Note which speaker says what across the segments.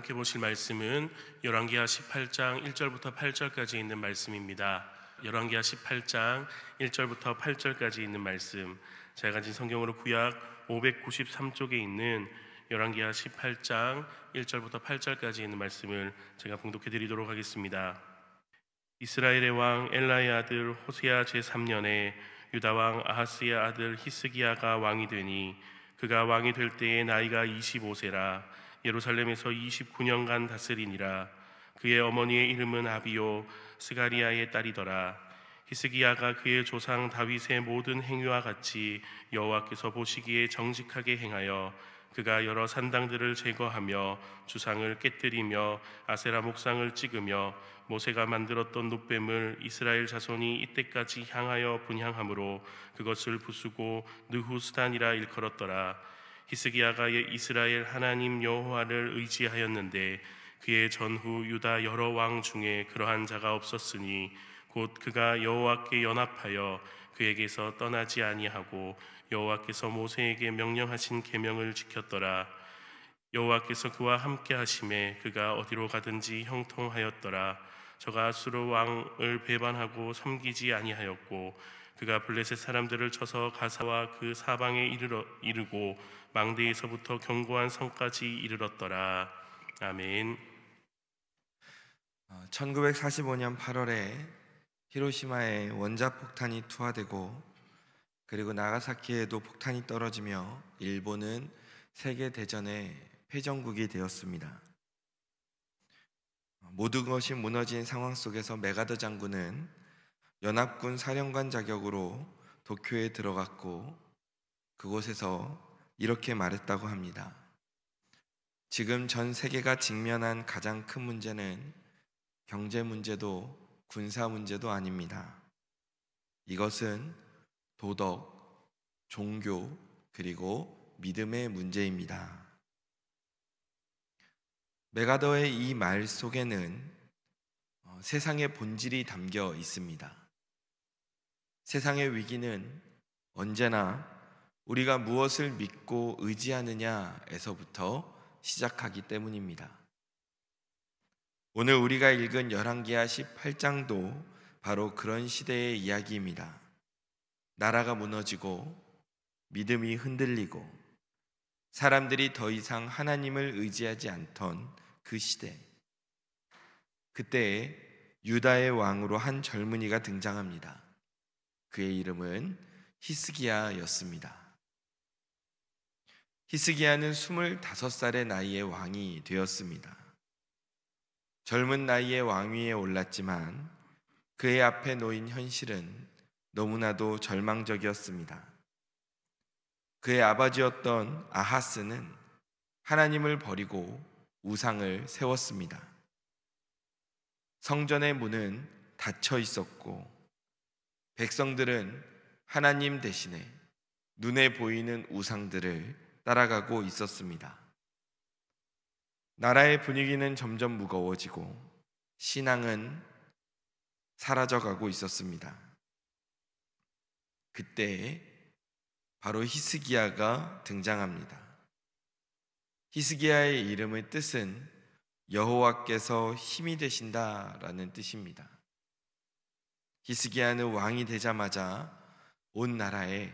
Speaker 1: 함께 보실 말씀은 열왕기하 18장 1절부터 8절까지 있는 말씀입니다. 열왕기하 18장 1절부터 8절까지 있는 말씀, 제가 가진 성경으로 구약 593쪽에 있는 열왕기하 18장 1절부터 8절까지 있는 말씀을 제가 봉독해 드리도록 하겠습니다. 이스라엘의 왕 엘라의 아들 호세아 제3년에 유다 왕 아하스의 아들 히스기야가 왕이 되니 그가 왕이 될 때에 나이가 25세라. 예루살렘에서 29년간 다스리니라. 그의 어머니의 이름은 아비요 스가리아의 딸이더라. 히스기야가 그의 조상 다윗의 모든 행위와 같이 여호와께서 보시기에 정직하게 행하여 그가 여러 산당들을 제거하며 주상을 깨뜨리며 아세라 목상을 찍으며 모세가 만들었던 놋뱀을 이스라엘 자손이 이때까지 향하여 분향함으로 그것을 부수고 느후스단이라 일컬었더라. 히스기야가 이스라엘 하나님 여호와를 의지하였는데 그의 전후 유다 여러 왕 중에 그러한 자가 없었으니 곧 그가 여호와께 연합하여 그에게서 떠나지 아니하고 여호와께서 모세에게 명령하신 계명을 지켰더라. 여호와께서 그와 함께 하심에 그가 어디로 가든지 형통하였더라. 저가 아수르 왕을 배반하고 섬기지 아니하였고 그가 블레셋 사람들을 쳐서 가사와 그 사방에 이르고 망대에서부터 견고한 성까지 이르렀더라. 아멘.
Speaker 2: 1945년 8월에 히로시마에 원자폭탄이 투하되고 그리고 나가사키에도 폭탄이 떨어지며 일본은 세계대전의 패전국이 되었습니다. 모든 것이 무너진 상황 속에서 메가더 장군은 연합군 사령관 자격으로 도쿄에 들어갔고 그곳에서 이렇게 말했다고 합니다. 지금 전 세계가 직면한 가장 큰 문제는 경제 문제도 군사 문제도 아닙니다. 이것은 도덕, 종교, 그리고 믿음의 문제입니다. 메가더의 이 말 속에는 세상의 본질이 담겨 있습니다. 세상의 위기는 언제나 우리가 무엇을 믿고 의지하느냐에서부터 시작하기 때문입니다. 오늘 우리가 읽은 열왕기하 18장도 바로 그런 시대의 이야기입니다. 나라가 무너지고 믿음이 흔들리고 사람들이 더 이상 하나님을 의지하지 않던 그 시대, 그때에 유다의 왕으로 한 젊은이가 등장합니다. 그의 이름은 히스기야였습니다. 히스기야는 25살의 나이에 왕이 되었습니다. 젊은 나이에 왕위에 올랐지만 그의 앞에 놓인 현실은 너무나도 절망적이었습니다. 그의 아버지였던 아하스는 하나님을 버리고 우상을 세웠습니다. 성전의 문은 닫혀 있었고 백성들은 하나님 대신에 눈에 보이는 우상들을 따라가고 있었습니다. 나라의 분위기는 점점 무거워지고 신앙은 사라져가고 있었습니다. 그때 바로 히스기야가 등장합니다. 히스기야의 이름의 뜻은 여호와께서 힘이 되신다라는 뜻입니다. 히스기야는 왕이 되자마자 온 나라에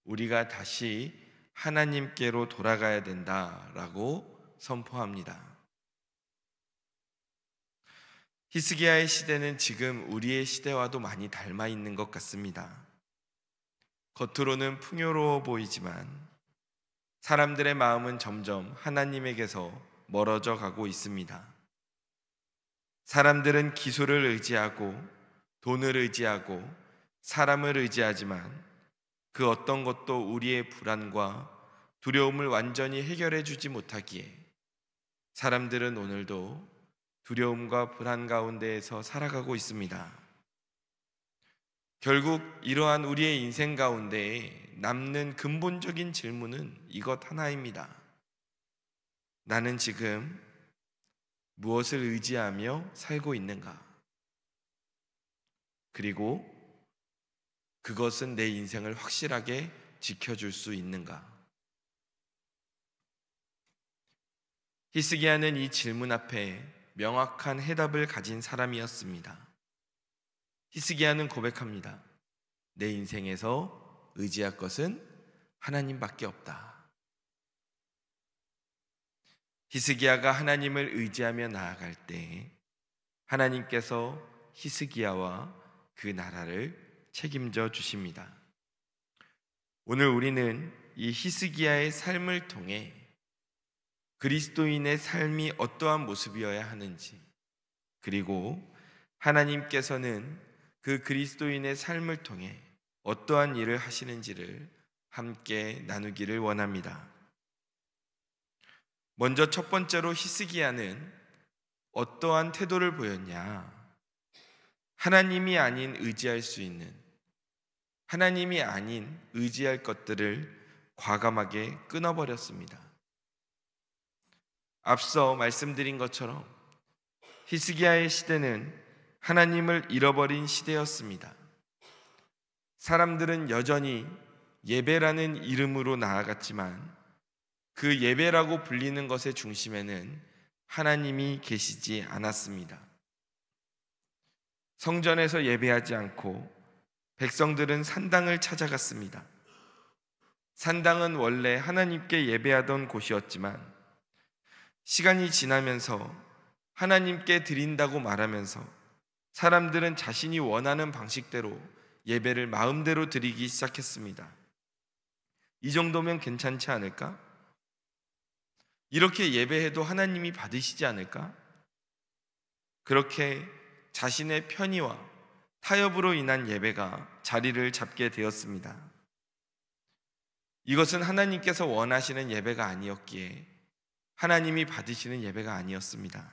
Speaker 2: 우리가 다시 하나님께로 돌아가야 된다라고 선포합니다. 히스기야의 시대는 지금 우리의 시대와도 많이 닮아 있는 것 같습니다. 겉으로는 풍요로워 보이지만 사람들의 마음은 점점 하나님에게서 멀어져 가고 있습니다. 사람들은 기술을 의지하고 돈을 의지하고 사람을 의지하지만 그 어떤 것도 우리의 불안과 두려움을 완전히 해결해 주지 못하기에 사람들은 오늘도 두려움과 불안 가운데에서 살아가고 있습니다. 결국 이러한 우리의 인생 가운데 남는 근본적인 질문은 이것 하나입니다. 나는 지금 무엇을 의지하며 살고 있는가? 그리고 그것은 내 인생을 확실하게 지켜줄 수 있는가? 히스기야는 이 질문 앞에 명확한 해답을 가진 사람이었습니다. 히스기야는 고백합니다. 내 인생에서 의지할 것은 하나님밖에 없다. 히스기야가 하나님을 의지하며 나아갈 때 하나님께서 히스기야와 그 나라를 책임져 주십니다. 오늘 우리는 이 히스기야의 삶을 통해 그리스도인의 삶이 어떠한 모습이어야 하는지, 그리고 하나님께서는 그 그리스도인의 삶을 통해 어떠한 일을 하시는지를 함께 나누기를 원합니다. 먼저 첫 번째로 히스기야는 어떠한 태도를 보였냐? 하나님이 아닌 의지할 수 있는, 하나님이 아닌 의지할 것들을 과감하게 끊어버렸습니다. 앞서 말씀드린 것처럼 히스기야의 시대는 하나님을 잃어버린 시대였습니다. 사람들은 여전히 예배라는 이름으로 나아갔지만 그 예배라고 불리는 것의 중심에는 하나님이 계시지 않았습니다. 성전에서 예배하지 않고 백성들은 산당을 찾아갔습니다. 산당은 원래 하나님께 예배하던 곳이었지만 시간이 지나면서 하나님께 드린다고 말하면서 사람들은 자신이 원하는 방식대로 예배를 마음대로 드리기 시작했습니다. 이 정도면 괜찮지 않을까? 이렇게 예배해도 하나님이 받으시지 않을까? 그렇게 자신의 편의와 타협으로 인한 예배가 자리를 잡게 되었습니다. 이것은 하나님께서 원하시는 예배가 아니었기에 하나님이 받으시는 예배가 아니었습니다.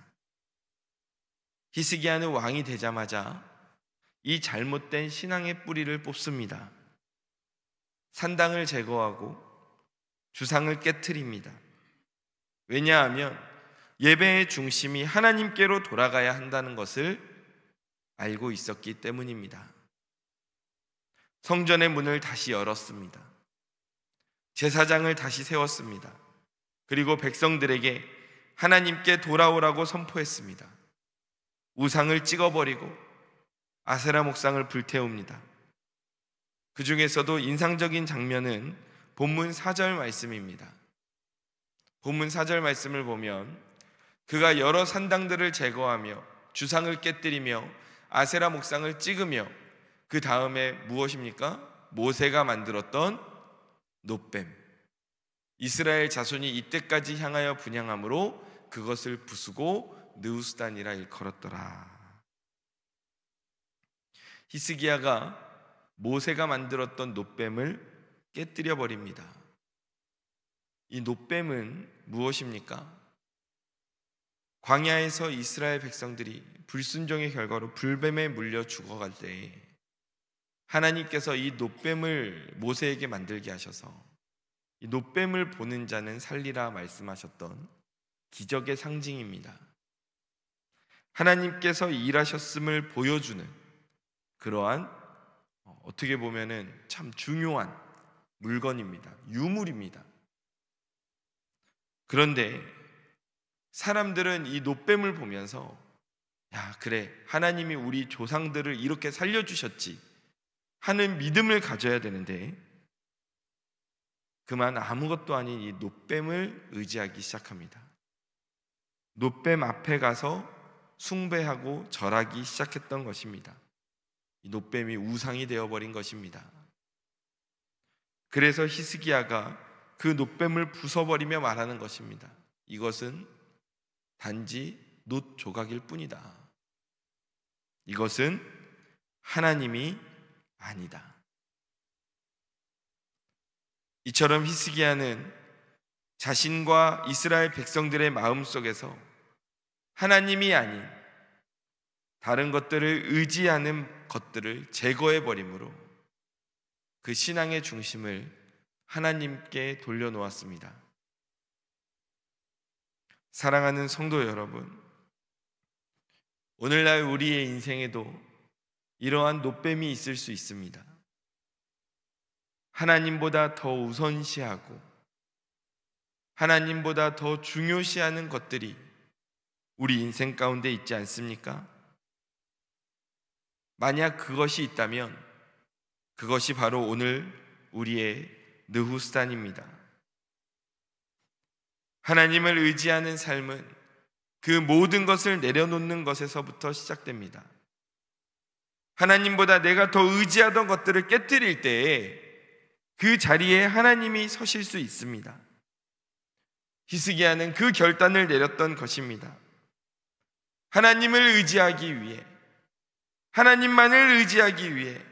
Speaker 2: 히스기야는 왕이 되자마자 이 잘못된 신앙의 뿌리를 뽑습니다. 산당을 제거하고 주상을 깨트립니다. 왜냐하면 예배의 중심이 하나님께로 돌아가야 한다는 것을 알고 있었기 때문입니다. 성전의 문을 다시 열었습니다. 제사장을 다시 세웠습니다. 그리고 백성들에게 하나님께 돌아오라고 선포했습니다. 우상을 찍어버리고 아세라 목상을 불태웁니다. 그 중에서도 인상적인 장면은 본문 4절 말씀입니다. 본문 4절 말씀을 보면 그가 여러 산당들을 제거하며 주상을 깨뜨리며 아세라 목상을 찍으며 그 다음에 무엇입니까? 모세가 만들었던 놋뱀, 이스라엘 자손이 이때까지 향하여 분향함으로 그것을 부수고 느우스단이라 일컬었더라. 히스기야가 모세가 만들었던 놋뱀을 깨뜨려 버립니다. 이 놋뱀은 무엇입니까? 광야에서 이스라엘 백성들이 불순종의 결과로 불뱀에 물려 죽어갈 때 하나님께서 이 놋뱀을 모세에게 만들게 하셔서 이 놋뱀을 보는 자는 살리라 말씀하셨던 기적의 상징입니다. 하나님께서 일하셨음을 보여주는 그러한 어떻게 보면은 참 중요한 물건입니다. 유물입니다. 그런데 사람들은 이 놋뱀을 보면서 야, 그래, 하나님이 우리 조상들을 이렇게 살려주셨지 하는 믿음을 가져야 되는데 그만 아무것도 아닌 이 놋뱀을 의지하기 시작합니다. 놋뱀 앞에 가서 숭배하고 절하기 시작했던 것입니다. 이 놋뱀이 우상이 되어버린 것입니다. 그래서 히스기야가 그 놋뱀을 부숴버리며 말하는 것입니다. 이것은 단지 놋 조각일 뿐이다. 이것은 하나님이 아니다. 이처럼 히스기야는 자신과 이스라엘 백성들의 마음속에서 하나님이 아닌 다른 것들을 의지하는 것들을 제거해버림으로 그 신앙의 중심을 하나님께 돌려놓았습니다. 사랑하는 성도 여러분, 오늘날 우리의 인생에도 이러한 놋뱀이 있을 수 있습니다. 하나님보다 더 우선시하고 하나님보다 더 중요시하는 것들이 우리 인생 가운데 있지 않습니까? 만약 그것이 있다면 그것이 바로 오늘 우리의 느후스탄입니다. 하나님을 의지하는 삶은 그 모든 것을 내려놓는 것에서부터 시작됩니다. 하나님보다 내가 더 의지하던 것들을 깨뜨릴 때에 그 자리에 하나님이 서실 수 있습니다. 히스기야는 그 결단을 내렸던 것입니다. 하나님을 의지하기 위해, 하나님만을 의지하기 위해,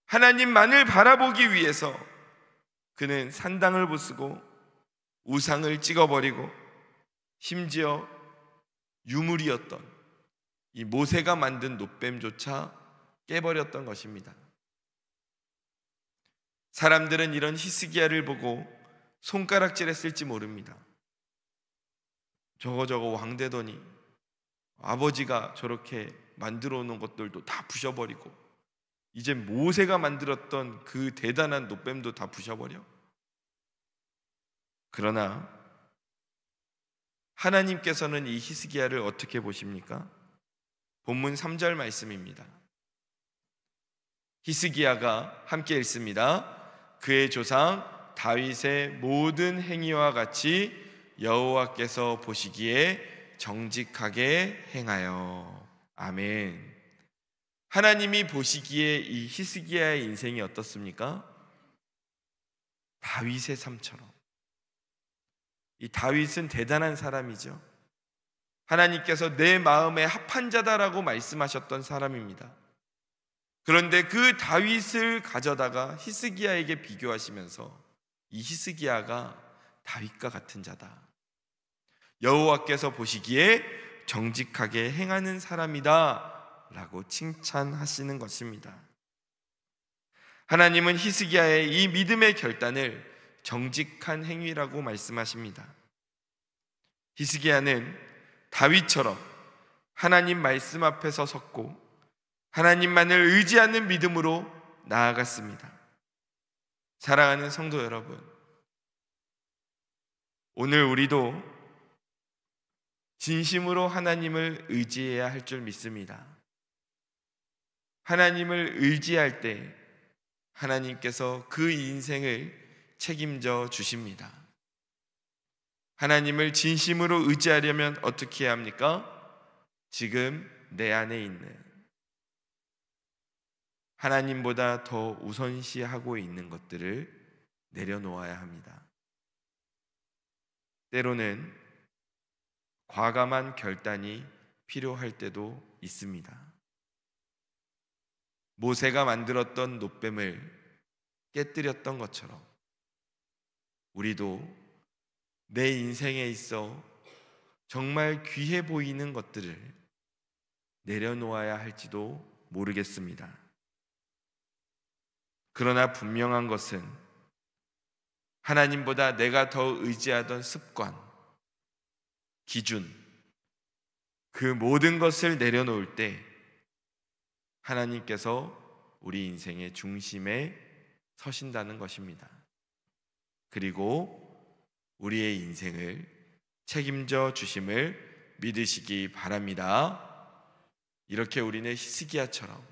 Speaker 2: 하나님만을 바라보기 위해서 그는 산당을 부수고 우상을 찍어버리고 심지어 유물이었던 이 모세가 만든 놋뱀조차 깨버렸던 것입니다. 사람들은 이런 히스기야를 보고 손가락질했을지 모릅니다. 저거 왕되더니 아버지가 저렇게 만들어 놓은 것들도 다 부셔버리고 이제 모세가 만들었던 그 대단한 놋뱀도 다 부셔버려? 그러나 하나님께서는 이 히스기야를 어떻게 보십니까? 본문 3절 말씀입니다. 히스기야가 함께 읽습니다. 그의 조상 다윗의 모든 행위와 같이 여호와께서 보시기에 정직하게 행하여. 아멘. 하나님이 보시기에 이 히스기야의 인생이 어떻습니까? 다윗의 삶처럼. 이 다윗은 대단한 사람이죠. 하나님께서 내 마음에 합한 자다라고 말씀하셨던 사람입니다. 그런데 그 다윗을 가져다가 히스기야에게 비교하시면서 이 히스기야가 다윗과 같은 자다, 여호와께서 보시기에 정직하게 행하는 사람이다 라고 칭찬하시는 것입니다. 하나님은 히스기야의 이 믿음의 결단을 정직한 행위라고 말씀하십니다. 히스기야는 다윗처럼 하나님 말씀 앞에서 섰고 하나님만을 의지하는 믿음으로 나아갔습니다. 사랑하는 성도 여러분, 오늘 우리도 진심으로 하나님을 의지해야 할 줄 믿습니다. 하나님을 의지할 때 하나님께서 그 인생을 책임져 주십니다. 하나님을 진심으로 의지하려면 어떻게 해야 합니까? 지금 내 안에 있는 하나님보다 더 우선시하고 있는 것들을 내려놓아야 합니다. 때로는 과감한 결단이 필요할 때도 있습니다. 모세가 만들었던 놋뱀을 깨뜨렸던 것처럼 우리도 내 인생에 있어 정말 귀해 보이는 것들을 내려놓아야 할지도 모르겠습니다. 그러나 분명한 것은 하나님보다 내가 더 의지하던 습관, 기준, 그 모든 것을 내려놓을 때 하나님께서 우리 인생의 중심에 서신다는 것입니다. 그리고 우리의 인생을 책임져 주심을 믿으시기 바랍니다. 이렇게 우리는 히스기야처럼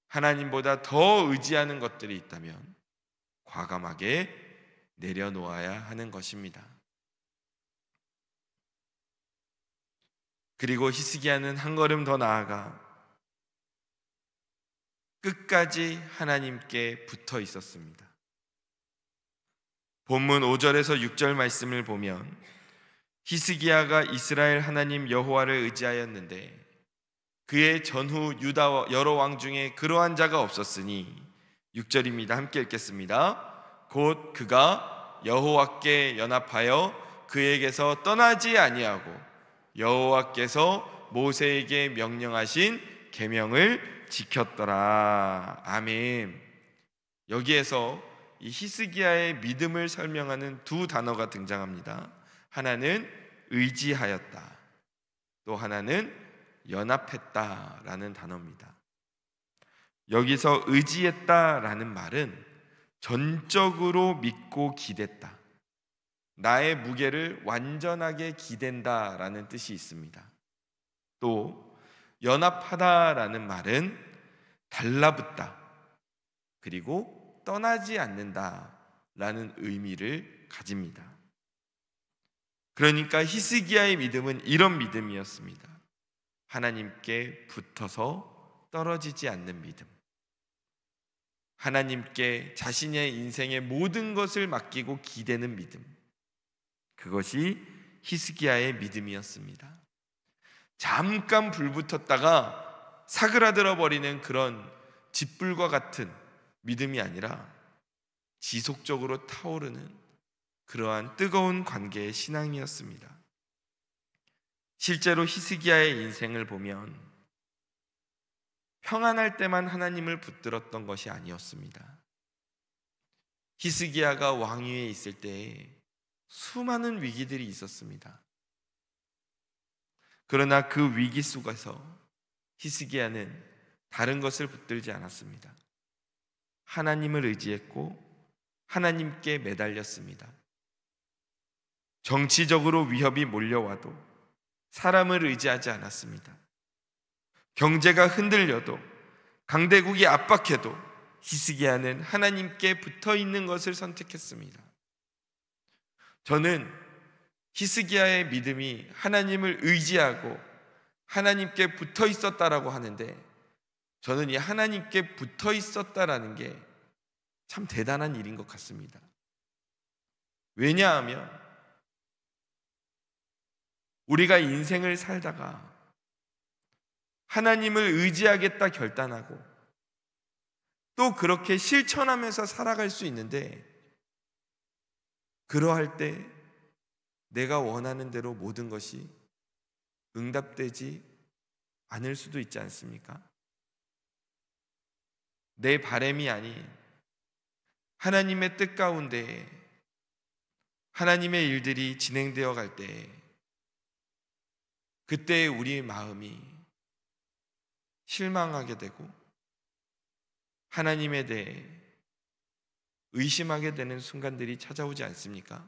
Speaker 2: 하나님보다 더 의지하는 것들이 있다면 과감하게 내려놓아야 하는 것입니다. 그리고 히스기야는 한 걸음 더 나아가 끝까지 하나님께 붙어 있었습니다. 본문 5절에서 6절 말씀을 보면 히스기야가 이스라엘 하나님 여호와를 의지하였는데 그의 전후 유다 여러 왕 중에 그러한 자가 없었으니 6절입니다. 함께 읽겠습니다. 곧 그가 여호와께 연합하여 그에게서 떠나지 아니하고 여호와께서 모세에게 명령하신 계명을 지켰더라. 아멘. 여기에서 이 히스기야의 믿음을 설명하는 두 단어가 등장합니다. 하나는 의지하였다, 또 하나는 연합했다라는 단어입니다. 여기서 의지했다라는 말은 전적으로 믿고 기댔다, 나의 무게를 완전하게 기댄다라는 뜻이 있습니다. 또 연합하다라는 말은 달라붙다, 그리고 떠나지 않는다라는 의미를 가집니다. 그러니까 히스기야의 믿음은 이런 믿음이었습니다. 하나님께 붙어서 떨어지지 않는 믿음, 하나님께 자신의 인생의 모든 것을 맡기고 기대는 믿음, 그것이 히스기야의 믿음이었습니다. 잠깐 불 붙었다가 사그라들어 버리는 그런 짓불과 같은 믿음이 아니라 지속적으로 타오르는 그러한 뜨거운 관계의 신앙이었습니다. 실제로 히스기야의 인생을 보면 평안할 때만 하나님을 붙들었던 것이 아니었습니다. 히스기야가 왕위에 있을 때에 수많은 위기들이 있었습니다. 그러나 그 위기 속에서 히스기야는 다른 것을 붙들지 않았습니다. 하나님을 의지했고 하나님께 매달렸습니다. 정치적으로 위협이 몰려와도 사람을 의지하지 않았습니다. 경제가 흔들려도, 강대국이 압박해도 히스기야는 하나님께 붙어 있는 것을 선택했습니다. 저는 히스기야의 믿음이 하나님을 의지하고 하나님께 붙어 있었다라고 하는데, 저는 이 하나님께 붙어 있었다라는 게 참 대단한 일인 것 같습니다. 왜냐하면 우리가 인생을 살다가 하나님을 의지하겠다 결단하고 또 그렇게 실천하면서 살아갈 수 있는데, 그러할 때 내가 원하는 대로 모든 것이 응답되지 않을 수도 있지 않습니까? 내 바람이 아닌 하나님의 뜻 가운데 하나님의 일들이 진행되어 갈 때, 그때 우리의 마음이 실망하게 되고 하나님에 대해 의심하게 되는 순간들이 찾아오지 않습니까?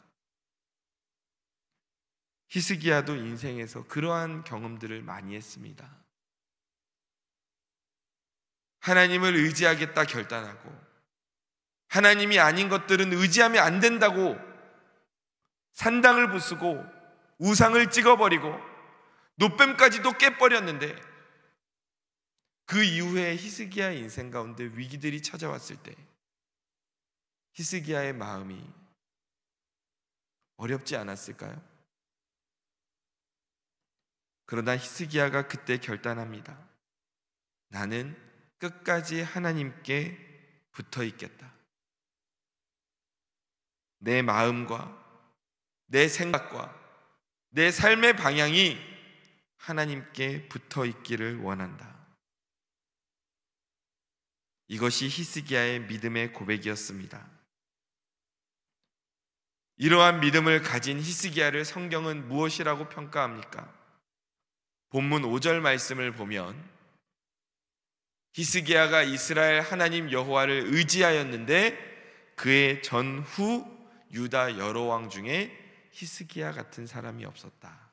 Speaker 2: 히스기야도 인생에서 그러한 경험들을 많이 했습니다. 하나님을 의지하겠다 결단하고 하나님이 아닌 것들은 의지하면 안 된다고 산당을 부수고 우상을 찍어버리고 노뱀까지도 깨버렸는데, 그 이후에 히스기야의 인생 가운데 위기들이 찾아왔을 때 히스기야의 마음이 어렵지 않았을까요? 그러나 히스기야가 그때 결단합니다. 나는 끝까지 하나님께 붙어 있겠다. 내 마음과 내 생각과 내 삶의 방향이 하나님께 붙어 있기를 원한다. 이것이 히스기야의 믿음의 고백이었습니다. 이러한 믿음을 가진 히스기야를 성경은 무엇이라고 평가합니까? 본문 5절 말씀을 보면 히스기야가 이스라엘 하나님 여호와를 의지하였는데 그의 전후 유다 여러 왕 중에 히스기야 같은 사람이 없었다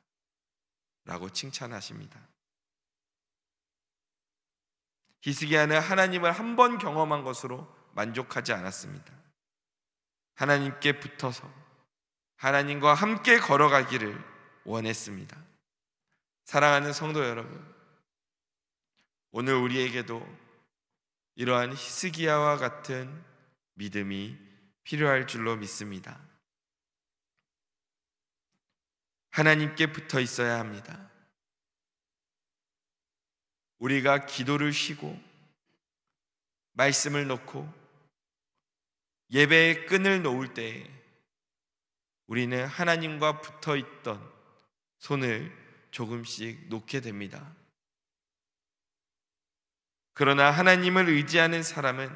Speaker 2: 라고 칭찬하십니다. 히스기야는 하나님을 한 번 경험한 것으로 만족하지 않았습니다. 하나님께 붙어서 하나님과 함께 걸어가기를 원했습니다. 사랑하는 성도 여러분, 오늘 우리에게도 이러한 히스기야와 같은 믿음이 필요할 줄로 믿습니다. 하나님께 붙어 있어야 합니다. 우리가 기도를 쉬고 말씀을 놓고 예배의 끈을 놓을 때 우리는 하나님과 붙어 있던 손을 조금씩 놓게 됩니다. 그러나 하나님을 의지하는 사람은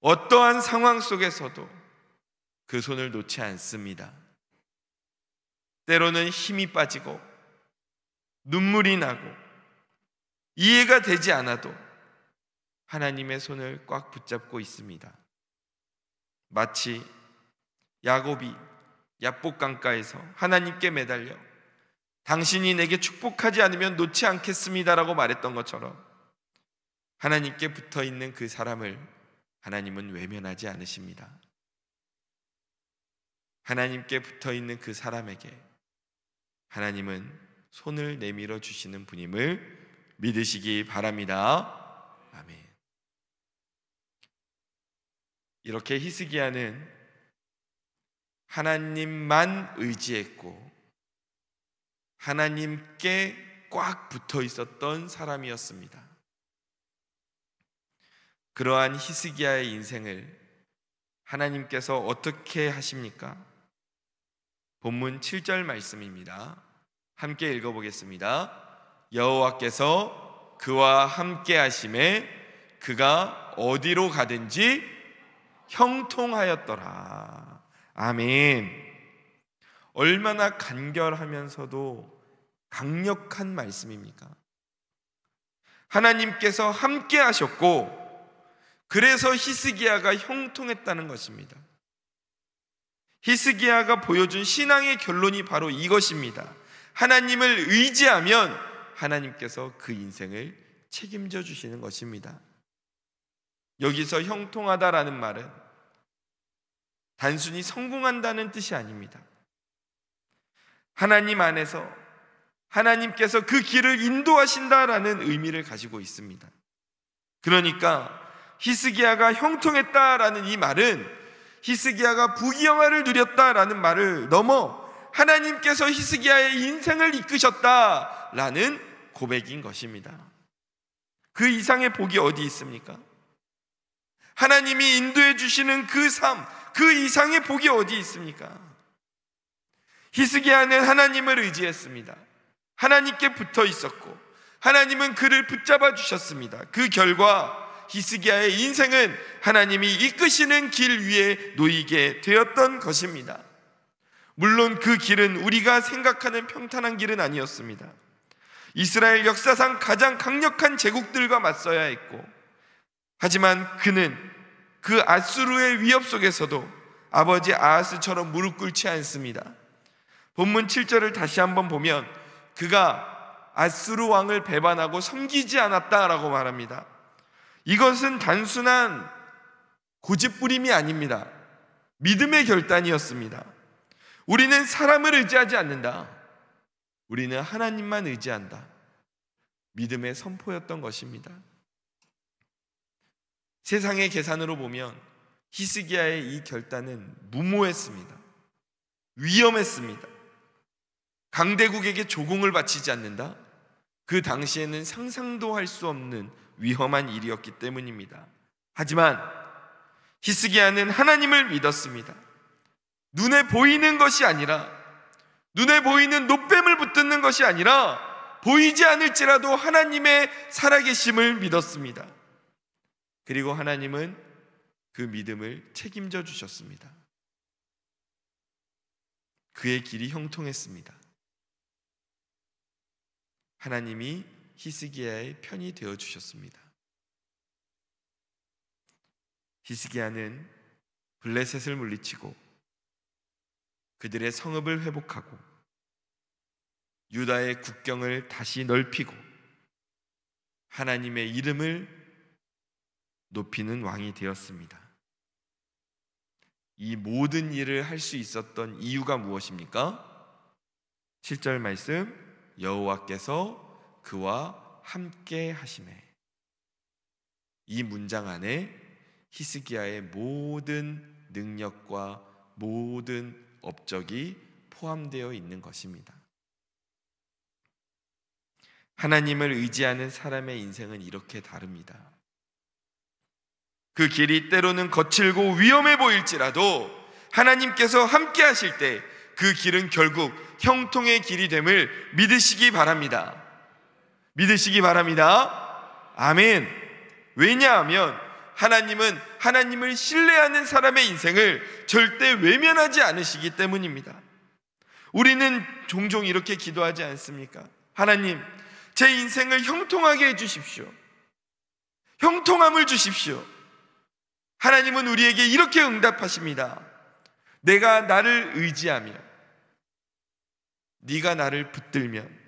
Speaker 2: 어떠한 상황 속에서도 그 손을 놓지 않습니다. 때로는 힘이 빠지고 눈물이 나고 이해가 되지 않아도 하나님의 손을 꽉 붙잡고 있습니다. 마치 야곱이 야복 강가에서 하나님께 매달려 당신이 내게 축복하지 않으면 놓지 않겠습니다라고 말했던 것처럼 하나님께 붙어있는 그 사람을 하나님은 외면하지 않으십니다. 하나님께 붙어있는 그 사람에게 하나님은 손을 내밀어 주시는 분임을 믿으시기 바랍니다. 아멘. 이렇게 히스기야는 하나님만 의지했고 하나님께 꽉 붙어 있었던 사람이었습니다. 그러한 히스기야의 인생을 하나님께서 어떻게 하십니까? 본문 7절 말씀입니다. 함께 읽어보겠습니다. 여호와께서 그와 함께 하심에 그가 어디로 가든지 형통하였더라. 아멘. 얼마나 간결하면서도 강력한 말씀입니까? 하나님께서 함께 하셨고 그래서 히스기야가 형통했다는 것입니다. 히스기야가 보여준 신앙의 결론이 바로 이것입니다. 하나님을 의지하면 하나님께서 그 인생을 책임져 주시는 것입니다. 여기서 형통하다라는 말은 단순히 성공한다는 뜻이 아닙니다. 하나님 안에서 하나님께서 그 길을 인도하신다라는 의미를 가지고 있습니다. 그러니까 히스기야가 형통했다라는 이 말은 히스기야가 부귀영화를 누렸다라는 말을 넘어 하나님께서 히스기야의 인생을 이끄셨다라는 고백인 것입니다. 그 이상의 복이 어디 있습니까? 하나님이 인도해 주시는 그 삶, 그 이상의 복이 어디 있습니까? 히스기야는 하나님을 의지했습니다. 하나님께 붙어 있었고 하나님은 그를 붙잡아 주셨습니다. 그 결과 히스기야의 인생은 하나님이 이끄시는 길 위에 놓이게 되었던 것입니다. 물론 그 길은 우리가 생각하는 평탄한 길은 아니었습니다. 이스라엘 역사상 가장 강력한 제국들과 맞서야 했고, 하지만 그는 그 아수르의 위협 속에서도 아버지 아하스처럼 무릎 꿇지 않습니다. 본문 7절을 다시 한번 보면 그가 아수르 왕을 배반하고 섬기지 않았다라고 말합니다. 이것은 단순한 고집부림이 아닙니다. 믿음의 결단이었습니다. 우리는 사람을 의지하지 않는다. 우리는 하나님만 의지한다. 믿음의 선포였던 것입니다. 세상의 계산으로 보면 히스기야의 이 결단은 무모했습니다. 위험했습니다. 강대국에게 조공을 바치지 않는다? 그 당시에는 상상도 할 수 없는 위험한 일이었기 때문입니다. 하지만 히스기야는 하나님을 믿었습니다. 눈에 보이는 것이 아니라, 눈에 보이는 노뱀을 붙드는 것이 아니라 보이지 않을지라도 하나님의 살아계심을 믿었습니다. 그리고 하나님은 그 믿음을 책임져 주셨습니다. 그의 길이 형통했습니다. 하나님이 히스기야의 편이 되어 주셨습니다. 히스기야는 블레셋을 물리치고 그들의 성읍을 회복하고 유다의 국경을 다시 넓히고 하나님의 이름을 높이는 왕이 되었습니다. 이 모든 일을 할 수 있었던 이유가 무엇입니까? 7절 말씀, 여호와께서 그와 함께 하시매. 이 문장 안에 히스기야의 모든 능력과 모든 업적이 포함되어 있는 것입니다. 하나님을 의지하는 사람의 인생은 이렇게 다릅니다. 그 길이 때로는 거칠고 위험해 보일지라도 하나님께서 함께 하실 때 그 길은 결국 형통의 길이 됨을 믿으시기 바랍니다. 믿으시기 바랍니다. 아멘. 왜냐하면 하나님은 하나님을 신뢰하는 사람의 인생을 절대 외면하지 않으시기 때문입니다. 우리는 종종 이렇게 기도하지 않습니까? 하나님, 제 인생을 형통하게 해주십시오. 형통함을 주십시오. 하나님은 우리에게 이렇게 응답하십니다. 내가 나를 의지하며 네가 나를 붙들면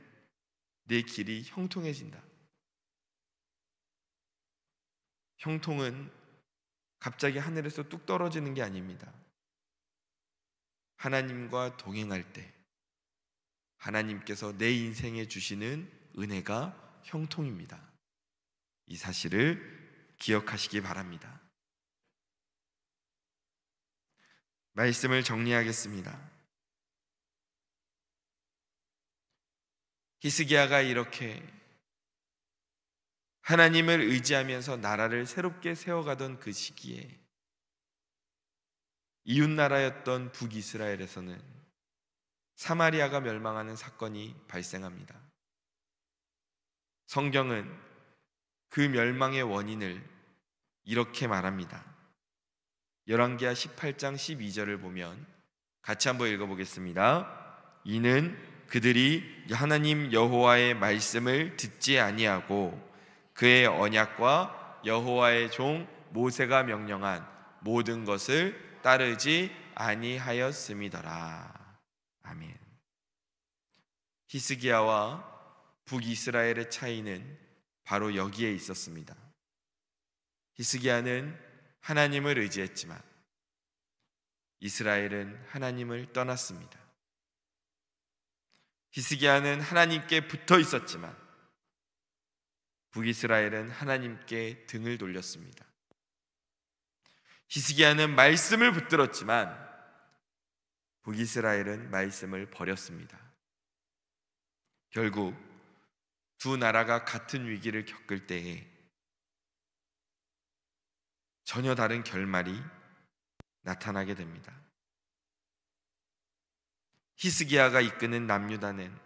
Speaker 2: 내 길이 형통해진다. 형통은 갑자기 하늘에서 뚝 떨어지는 게 아닙니다. 하나님과 동행할 때 하나님께서 내 인생에 주시는 은혜가 형통입니다. 이 사실을 기억하시기 바랍니다. 말씀을 정리하겠습니다. 히스기야가 이렇게 하나님을 의지하면서 나라를 새롭게 세워가던 그 시기에 이웃나라였던 북이스라엘에서는 사마리아가 멸망하는 사건이 발생합니다. 성경은 그 멸망의 원인을 이렇게 말합니다. 열왕기하 18장 12절을 보면 같이 한번 읽어보겠습니다. 이는 그들이 하나님 여호와의 말씀을 듣지 아니하고 그의 언약과 여호와의 종 모세가 명령한 모든 것을 따르지 아니하였음이더라. 아멘. 히스기야와 북이스라엘의 차이는 바로 여기에 있었습니다. 히스기야는 하나님을 의지했지만 이스라엘은 하나님을 떠났습니다. 히스기야는 하나님께 붙어 있었지만 북이스라엘은 하나님께 등을 돌렸습니다. 히스기야는 말씀을 붙들었지만 북이스라엘은 말씀을 버렸습니다. 결국 두 나라가 같은 위기를 겪을 때에 전혀 다른 결말이 나타나게 됩니다. 히스기야가 이끄는 남유다는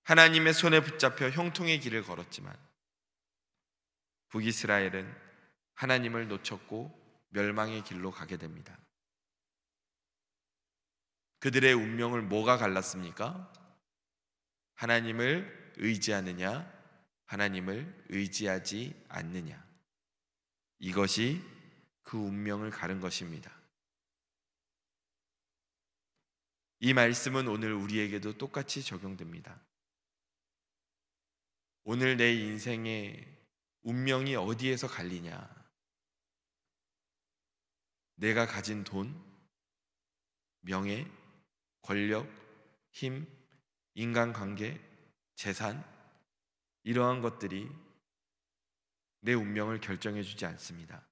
Speaker 2: 하나님의 손에 붙잡혀 형통의 길을 걸었지만 북이스라엘은 하나님을 놓쳤고 멸망의 길로 가게 됩니다. 그들의 운명을 뭐가 갈랐습니까? 하나님을 의지하느냐, 하나님을 의지하지 않느냐. 이것이 그 운명을 가른 것입니다. 이 말씀은 오늘 우리에게도 똑같이 적용됩니다. 오늘 내 인생의 운명이 어디에서 갈리냐? 내가 가진 돈, 명예, 권력, 힘, 인간관계, 재산, 이러한 것들이 내 운명을 결정해 주지 않습니다.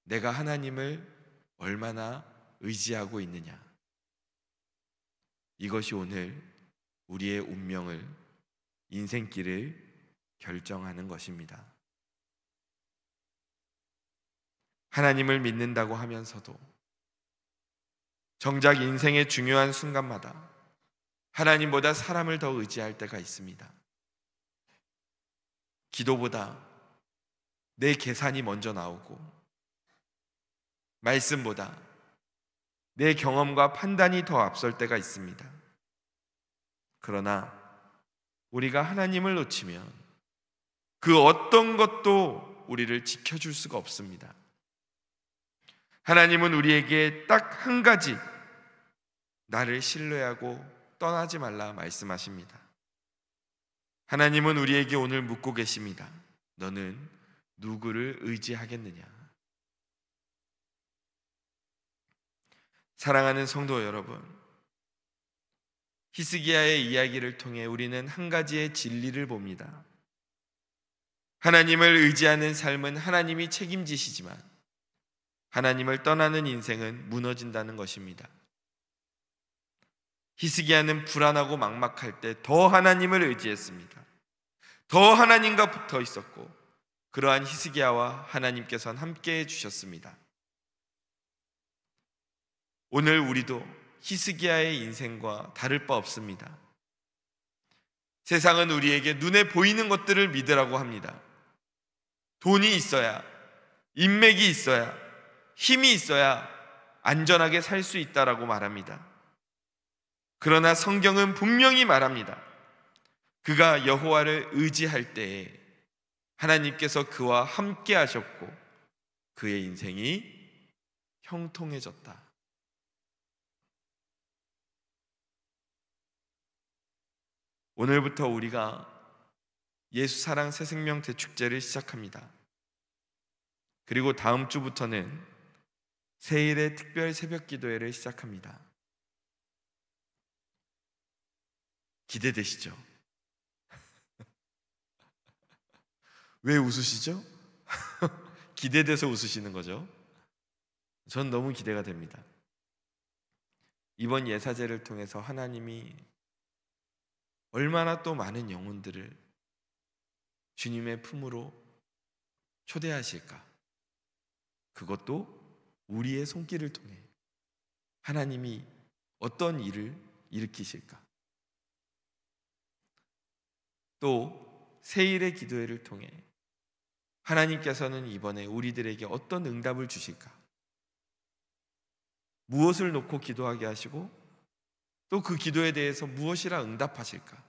Speaker 2: 내가 하나님을 얼마나 의지하고 있느냐, 이것이 오늘 우리의 운명을, 인생길을 결정하는 것입니다. 하나님을 믿는다고 하면서도 정작 인생의 중요한 순간마다 하나님보다 사람을 더 의지할 때가 있습니다. 기도보다 내 계산이 먼저 나오고 말씀보다 내 경험과 판단이 더 앞설 때가 있습니다. 그러나 우리가 하나님을 놓치면 그 어떤 것도 우리를 지켜줄 수가 없습니다. 하나님은 우리에게 딱 한 가지, 나를 신뢰하고 떠나지 말라 말씀하십니다. 하나님은 우리에게 오늘 묻고 계십니다. 너는 누구를 의지하겠느냐? 사랑하는 성도 여러분, 히스기야의 이야기를 통해 우리는 한 가지의 진리를 봅니다. 하나님을 의지하는 삶은 하나님이 책임지시지만 하나님을 떠나는 인생은 무너진다는 것입니다. 히스기야는 불안하고 막막할 때 더 하나님을 의지했습니다. 더 하나님과 붙어 있었고 그러한 히스기야와 하나님께서는 함께해 주셨습니다. 오늘 우리도 히스기야의 인생과 다를 바 없습니다. 세상은 우리에게 눈에 보이는 것들을 믿으라고 합니다. 돈이 있어야, 인맥이 있어야, 힘이 있어야 안전하게 살 수 있다라고 말합니다. 그러나 성경은 분명히 말합니다. 그가 여호와를 의지할 때에 하나님께서 그와 함께 하셨고 그의 인생이 형통해졌다. 오늘부터 우리가 예수 사랑 새 생명 대축제를 시작합니다. 그리고 다음 주부터는 새일의 특별 새벽 기도회를 시작합니다. 기대되시죠? 왜 웃으시죠? 기대돼서 웃으시는 거죠? 전 너무 기대가 됩니다. 이번 예사제를 통해서 하나님이 얼마나 또 많은 영혼들을 주님의 품으로 초대하실까? 그것도 우리의 손길을 통해 하나님이 어떤 일을 일으키실까? 또 새일의 기도회를 통해 하나님께서는 이번에 우리들에게 어떤 응답을 주실까? 무엇을 놓고 기도하게 하시고 또 그 기도에 대해서 무엇이라 응답하실까?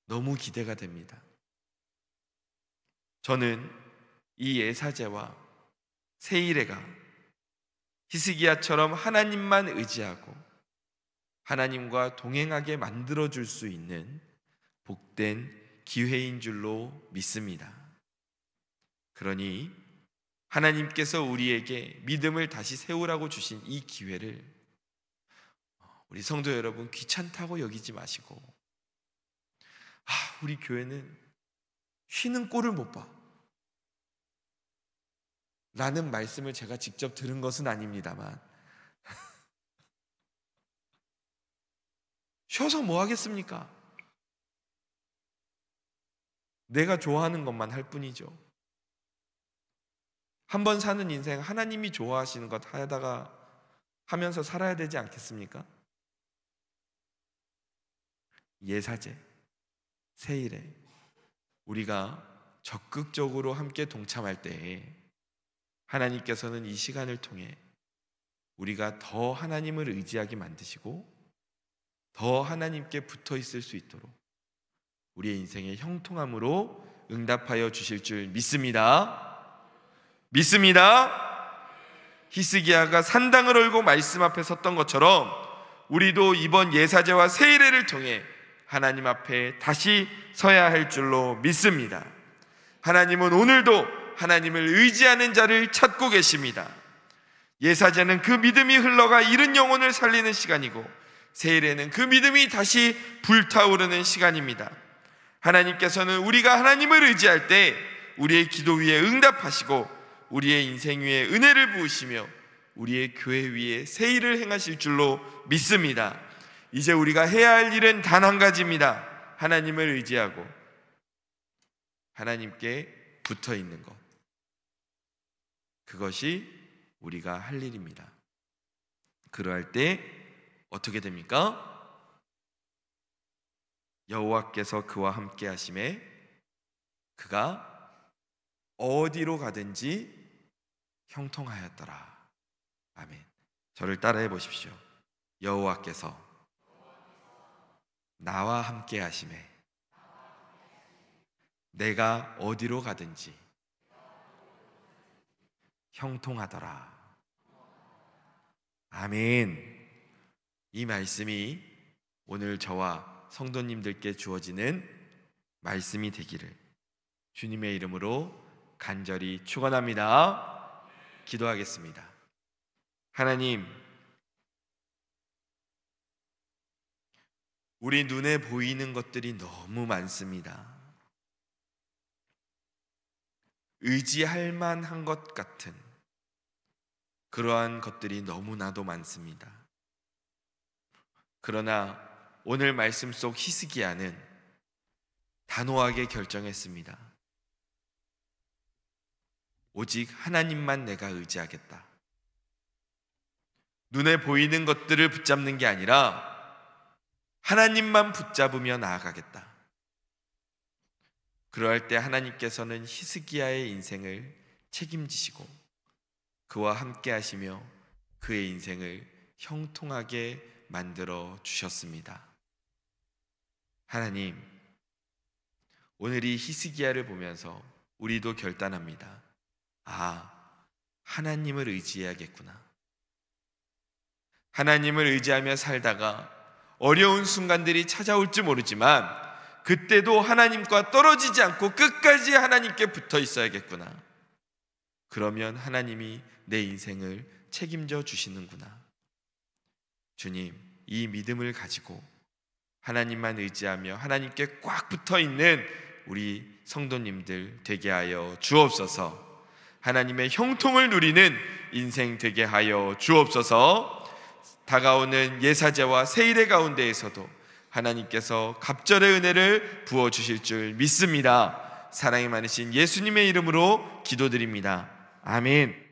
Speaker 2: 너무 기대가 됩니다. 저는 이 예사제와 새일회가 히스기야처럼 하나님만 의지하고 하나님과 동행하게 만들어줄 수 있는 복된 기회인 줄로 믿습니다. 그러니 하나님께서 우리에게 믿음을 다시 세우라고 주신 이 기회를 우리 성도 여러분 귀찮다고 여기지 마시고, 우리 교회는 쉬는 꼴을 못 봐 라는 말씀을 제가 직접 들은 것은 아닙니다만 쉬어서 뭐 하겠습니까? 내가 좋아하는 것만 할 뿐이죠. 한 번 사는 인생 하나님이 좋아하시는 것 하면서 살아야 되지 않겠습니까? 예사제, 새일에 우리가 적극적으로 함께 동참할 때에 하나님께서는 이 시간을 통해 우리가 더 하나님을 의지하게 만드시고 더 하나님께 붙어 있을 수 있도록 우리의 인생의 형통함으로 응답하여 주실 줄 믿습니다. 히스기야가 산당을 얼고 말씀 앞에 섰던 것처럼 우리도 이번 예사제와 새일회를 통해 하나님 앞에 다시 서야 할 줄로 믿습니다. 하나님은 오늘도 하나님을 의지하는 자를 찾고 계십니다. 예사제는 그 믿음이 흘러가 잃은 영혼을 살리는 시간이고 새일회는 그 믿음이 다시 불타오르는 시간입니다. 하나님께서는 우리가 하나님을 의지할 때 우리의 기도 위에 응답하시고 우리의 인생 위에 은혜를 부으시며 우리의 교회 위에 새일을 행하실 줄로 믿습니다. 이제 우리가 해야 할 일은 단 한 가지입니다. 하나님을 의지하고 하나님께 붙어 있는 것. 그것이 우리가 할 일입니다. 그러할 때 어떻게 됩니까? 여호와께서 그와 함께 하심에 그가 어디로 가든지 형통하였더라. 아멘. 저를 따라해 보십시오. 여호와께서 나와 함께 하심에 내가 어디로 가든지 형통하더라. 아멘. 이 말씀이 오늘 저와 성도님들께 주어지는 말씀이 되기를 주님의 이름으로 간절히 축원합니다. 기도하겠습니다. 하나님, 우리 눈에 보이는 것들이 너무 많습니다. 의지할 만한 것 같은 그러한 것들이 너무나도 많습니다. 그러나 오늘 말씀 속 히스기야는 단호하게 결정했습니다. 오직 하나님만 내가 의지하겠다. 눈에 보이는 것들을 붙잡는 게 아니라 하나님만 붙잡으며 나아가겠다. 그러할 때 하나님께서는 히스기야의 인생을 책임지시고 그와 함께 하시며 그의 인생을 형통하게 만들어 주셨습니다. 하나님, 오늘 이 히스기야를 보면서 우리도 결단합니다. 하나님을 의지해야겠구나. 하나님을 의지하며 살다가 어려운 순간들이 찾아올지 모르지만 그때도 하나님과 떨어지지 않고 끝까지 하나님께 붙어 있어야겠구나. 그러면 하나님이 내 인생을 책임져 주시는구나. 주님, 이 믿음을 가지고 하나님만 의지하며 하나님께 꽉 붙어 있는 우리 성도님들 되게 하여 주옵소서. 하나님의 형통을 누리는 인생 되게 하여 주옵소서. 다가오는 예사제와 세일의 가운데에서도 하나님께서 갑절의 은혜를 부어주실 줄 믿습니다. 사랑이 많으신 예수님의 이름으로 기도드립니다. 아멘.